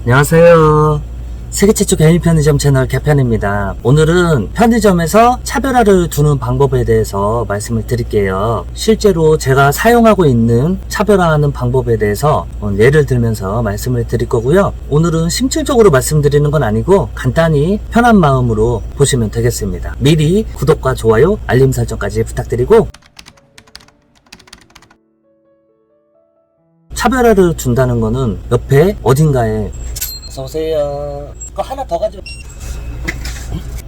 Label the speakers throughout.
Speaker 1: 안녕하세요. 세계 최초 개인 편의점 채널 개편입니다. 오늘은 편의점에서 차별화를 두는 방법에 대해서 말씀을 드릴게요. 실제로 제가 사용하고 있는 차별화하는 방법에 대해서 예를 들면서 말씀을 드릴 거고요. 오늘은 심층적으로 말씀드리는 건 아니고 간단히 편한 마음으로 보시면 되겠습니다. 미리 구독과 좋아요, 알림 설정까지 부탁드리고, 차별화를 둔다는 거는 옆에 어딘가에 어서오세요. 그거 하나 더 가지고.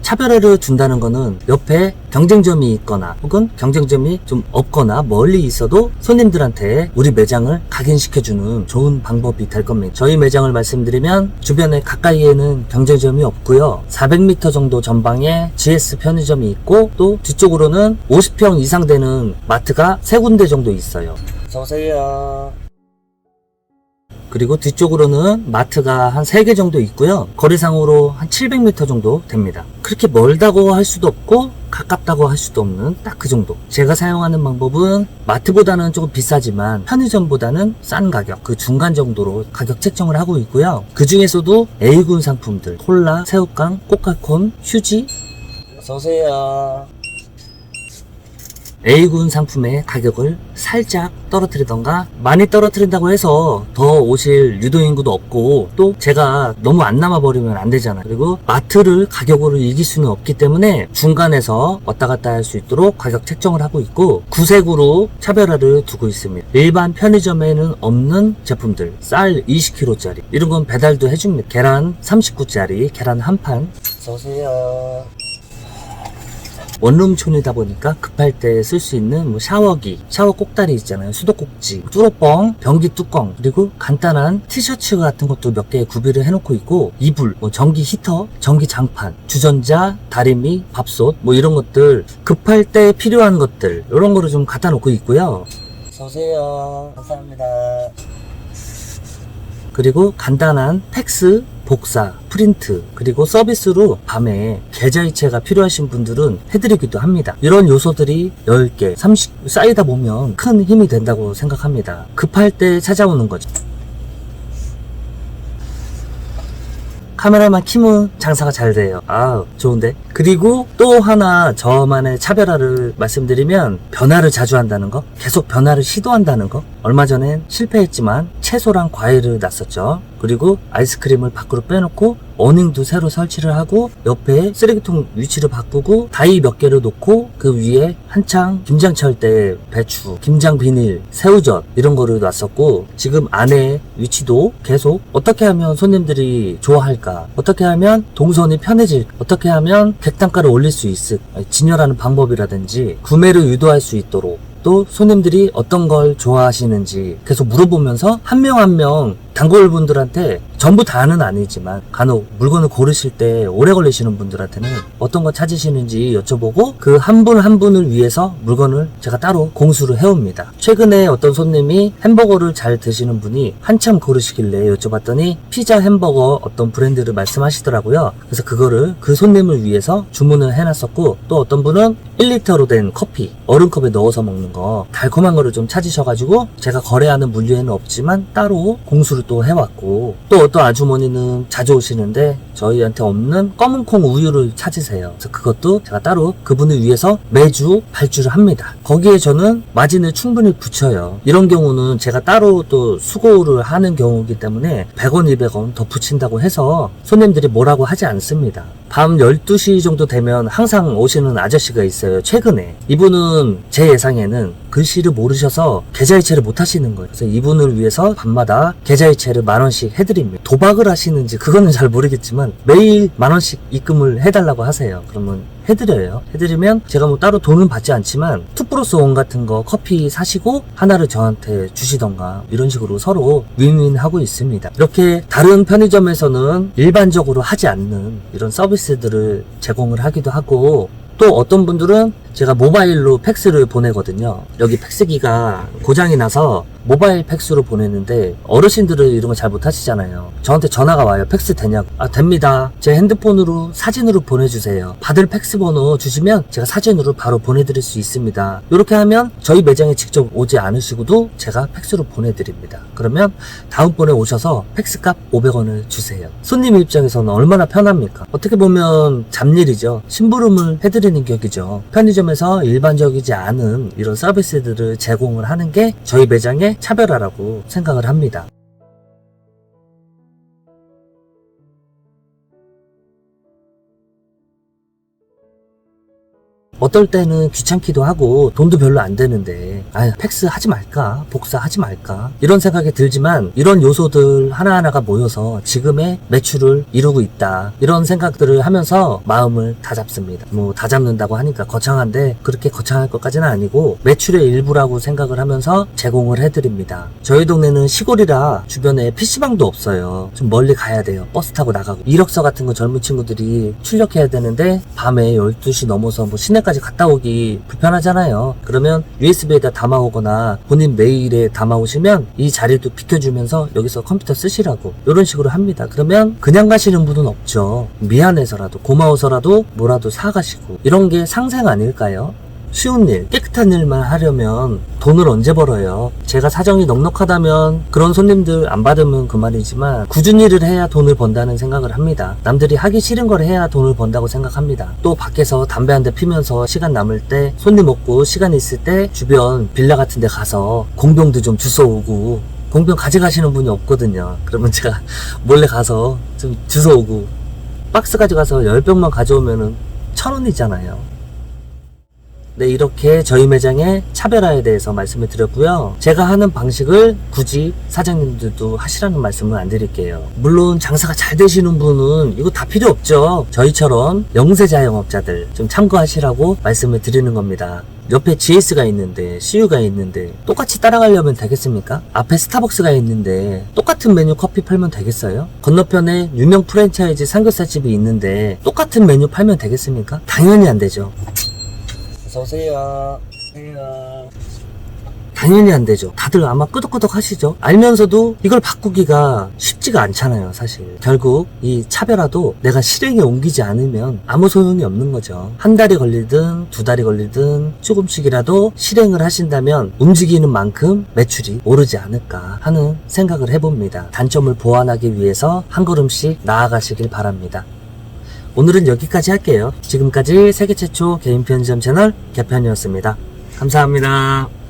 Speaker 1: 차별화를 둔다는 거는 옆에 경쟁점이 있거나 혹은 경쟁점이 좀 없거나 멀리 있어도 손님들한테 우리 매장을 각인시켜주는 좋은 방법이 될 겁니다. 저희 매장을 말씀드리면 주변에 가까이에는 경쟁점이 없고요. 400m 정도 전방에 GS 편의점이 있고, 또 뒤쪽으로는 50평 이상 되는 마트가 3군데 정도 있어요. 어서오세요. 그리고 뒤쪽으로는 마트가 한 3개 정도 있고요. 거리상으로 한 700m 정도 됩니다. 그렇게 멀다고 할 수도 없고 가깝다고 할 수도 없는 딱 그 정도. 제가 사용하는 방법은 마트보다는 조금 비싸지만 편의점보다는 싼 가격, 그 중간 정도로 가격 책정을 하고 있고요. 그 중에서도 A군 상품들, 콜라, 새우깡, 꼬깔콘, 휴지. 어서오세요. A군 상품의 가격을 살짝 떨어뜨리던가, 많이 떨어뜨린다고 해서 더 오실 유도인구도 없고, 또 제가 너무 안 남아버리면 안 되잖아요. 그리고 마트를 가격으로 이길 수는 없기 때문에 중간에서 왔다 갔다 할 수 있도록 가격 책정을 하고 있고, 구색으로 차별화를 두고 있습니다. 일반 편의점에는 없는 제품들, 쌀 20kg짜리 이런 건 배달도 해줍니다. 계란 39짜리 계란 한 판. 어서오세요. 원룸촌이다 보니까 급할 때 쓸 수 있는 뭐 샤워기, 샤워 꼭다리 있잖아요. 수도꼭지, 뚜러뻥, 변기 뚜껑, 그리고 간단한 티셔츠 같은 것도 몇 개 구비를 해놓고 있고, 이불, 뭐 전기 히터, 전기 장판, 주전자, 다리미, 밥솥, 뭐 이런 것들, 급할 때 필요한 것들, 이런 거를 좀 갖다 놓고 있고요. 어서오세요. 감사합니다. 그리고 간단한 팩스, 복사, 프린트, 그리고 서비스로 밤에 계좌이체가 필요하신 분들은 해드리기도 합니다. 이런 요소들이 10개, 30 쌓이다 보면 큰 힘이 된다고 생각합니다. 급할 때 찾아오는 거죠. 카메라만 키면 장사가 잘 돼요. 아, 좋은데? 그리고 또 하나 저만의 차별화를 말씀드리면, 변화를 자주 한다는 거, 계속 변화를 시도한다는 거. 얼마 전엔 실패했지만 채소랑 과일을 놨었죠. 그리고 아이스크림을 밖으로 빼놓고 어닝도 새로 설치를 하고, 옆에 쓰레기통 위치를 바꾸고, 다이 몇 개를 놓고 그 위에 한창 김장철 때 배추, 김장 비닐, 새우젓 이런 거를 놨었고, 지금 안에 위치도 계속 어떻게 하면 손님들이 좋아할까, 어떻게 하면 동선이 편해질까, 어떻게 하면 객단가를 올릴 수 있을까, 진열하는 방법이라든지 구매를 유도할 수 있도록, 또 손님들이 어떤 걸 좋아하시는지 계속 물어보면서 한 명 한 명 단골분들한테, 전부 다는 아니지만 간혹 물건을 고르실 때 오래 걸리시는 분들한테는 어떤 거 찾으시는지 여쭤보고, 그 한 분 한 분을 위해서 물건을 제가 따로 공수를 해옵니다. 최근에 어떤 손님이 햄버거를 잘 드시는 분이 한참 고르시길래 여쭤봤더니 피자, 햄버거 어떤 브랜드를 말씀하시더라고요. 그래서 그거를 그 손님을 위해서 주문을 해놨었고, 또 어떤 분은 1리터로 된 커피, 얼음컵에 넣어서 먹는 거, 달콤한 거를 좀 찾으셔가지고 제가 거래하는 물류에는 없지만 따로 공수를 또 해왔고, 또 어떤 아주머니는 자주 오시는데 저희한테 없는 검은콩 우유를 찾으세요. 그래서 그것도 제가 따로 그분을 위해서 매주 발주를 합니다. 거기에 저는 마진을 충분히 붙여요. 이런 경우는 제가 따로 또 수고를 하는 경우이기 때문에 100원, 200원 더 붙인다고 해서 손님들이 뭐라고 하지 않습니다. 밤 12시 정도 되면 항상 오시는 아저씨가 있어요. 최근에 이분은 제 예상에는 글씨를 모르셔서 계좌이체를 못 하시는 거예요. 그래서 이분을 위해서 밤마다 계좌이체를 10,000원씩 해드립니다. 도박을 하시는지 그거는 잘 모르겠지만 매일 10,000원씩 입금을 해달라고 하세요. 그러면 해드려요. 해드리면 제가 뭐 따로 돈은 받지 않지만 2+1 같은 거 커피 사시고 하나를 저한테 주시던가, 이런 식으로 서로 윈윈 하고 있습니다. 이렇게 다른 편의점에서는 일반적으로 하지 않는 이런 서비스들을 제공을 하기도 하고, 또 어떤 분들은 제가 모바일로 팩스를 보내거든요. 여기 팩스기가 고장이 나서 모바일 팩스로 보내는데 어르신들은 이런 거 잘 못하시잖아요. 저한테 전화가 와요. 팩스 되냐고. 아, 됩니다. 제 핸드폰으로 사진으로 보내주세요. 받을 팩스 번호 주시면 제가 사진으로 바로 보내드릴 수 있습니다. 이렇게 하면 저희 매장에 직접 오지 않으시고도 제가 팩스로 보내드립니다. 그러면 다음번에 오셔서 팩스값 500원을 주세요. 손님 입장에서는 얼마나 편합니까? 어떻게 보면 잡일이죠. 심부름을 해드리는 격이죠. 편의점에서 일반적이지 않은 이런 서비스들을 제공을 하는 게 저희 매장의 차별화라고 생각을 합니다. 어떨 때는 귀찮기도 하고 돈도 별로 안 되는데 팩스 하지 말까? 복사하지 말까? 이런 생각이 들지만 이런 요소들 하나하나가 모여서 지금의 매출을 이루고 있다. 이런 생각들을 하면서 마음을 다잡습니다. 뭐 다잡는다고 하니까 거창한데 그렇게 거창할 것까지는 아니고 매출의 일부라고 생각을 하면서 제공을 해드립니다. 저희 동네는 시골이라 주변에 PC방도 없어요. 좀 멀리 가야 돼요. 버스 타고 나가고. 이력서 같은 거 젊은 친구들이 출력해야 되는데 밤에 12시 넘어서 뭐 시내까지 갔다 오기 불편하잖아요. 그러면 USB에다 담아오거나 본인 메일에 담아오시면 이 자리도 비켜주면서 여기서 컴퓨터 쓰시라고 이런 식으로 합니다. 그러면 그냥 가시는 분은 없죠. 미안해서라도 고마워서라도 뭐라도 사가시고 이런 게 상생 아닐까요? 쉬운 일, 깨끗한 일만 하려면 돈을 언제 벌어요? 제가 사정이 넉넉하다면 그런 손님들 안 받으면 그만이지만 굳은 일을 해야 돈을 번다는 생각을 합니다. 남들이 하기 싫은 걸 해야 돈을 번다고 생각합니다. 또 밖에서 담배 한 대 피면서 시간 남을 때 손님 없고 시간 있을 때 주변 빌라 같은 데 가서 공병도 좀 주워오고 공병 가져가시는 분이 없거든요. 그러면 제가 몰래 가서 좀 주워오고 박스 가져가서 10병만 가져오면은 1,000원이잖아요. 네, 이렇게 저희 매장의 차별화에 대해서 말씀을 드렸고요. 제가 하는 방식을 굳이 사장님들도 하시라는 말씀은 안 드릴게요. 물론 장사가 잘 되시는 분은 이거 다 필요 없죠. 저희처럼 영세 자영업자들 좀 참고하시라고 말씀을 드리는 겁니다. 옆에 GS가 있는데 CU가 있는데 똑같이 따라가려면 되겠습니까? 앞에 스타벅스가 있는데 똑같은 메뉴 커피 팔면 되겠어요? 건너편에 유명 프랜차이즈 삼겹살집이 있는데 똑같은 메뉴 팔면 되겠습니까? 당연히 안 되죠. 어서오세요. 당연히 안 되죠. 다들 아마 끄덕끄덕 하시죠. 알면서도 이걸 바꾸기가 쉽지가 않잖아요. 사실 결국 이 차별화도 내가 실행에 옮기지 않으면 아무 소용이 없는 거죠. 한 달이 걸리든 두 달이 걸리든 조금씩이라도 실행을 하신다면 움직이는 만큼 매출이 오르지 않을까 하는 생각을 해봅니다. 단점을 보완하기 위해서 한 걸음씩 나아가시길 바랍니다. 오늘은 여기까지 할게요. 지금까지 세계 최초 개인 편의점 채널 개편이었습니다. 감사합니다.